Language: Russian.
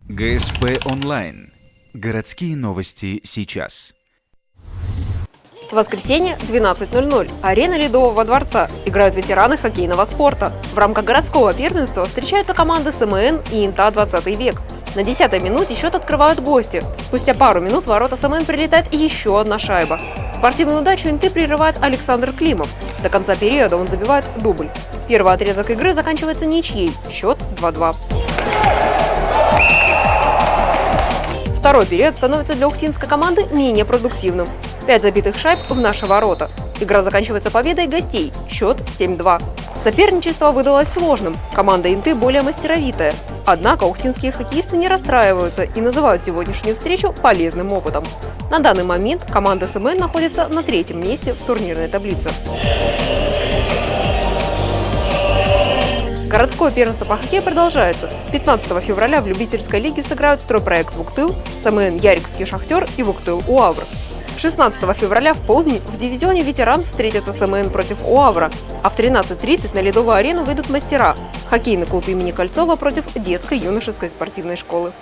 ГСП онлайн. Городские новости сейчас. Воскресенье, 12:00. Арена Ледового дворца. Играют ветераны хоккейного спорта. В рамках городского первенства встречаются команды СМН и ИНТА 20 век. На 10-й минуте счет открывают гости. Спустя пару минут в ворота СМН прилетает еще одна шайба. Спортивную удачу ИНТы прерывает Александр Климов. До конца периода он забивает дубль. Первый отрезок игры заканчивается ничьей. Счет 2-2. Второй период становится для ухтинской команды менее продуктивным. 5 забитых шайб в наши ворота. Игра заканчивается победой гостей. Счет 7-2. Соперничество выдалось сложным. Команда ИНТы более мастеровитая. Однако ухтинские хоккеисты не расстраиваются и называют сегодняшнюю встречу полезным опытом. На данный момент команда СМН находится на 3-м месте в турнирной таблице. Городское первенство по хоккею продолжается. 15 февраля в любительской лиге сыграют стройпроект «Вуктыл», СМН «Ярикский Шахтер» и «Вуктыл УАВР». 16 февраля в полдень в дивизионе «Ветеран» встретятся СМН против УАВРа, а в 13:30 на Ледовую арену выйдут мастера – хоккейный клуб имени Кольцова против детской юношеской спортивной школы.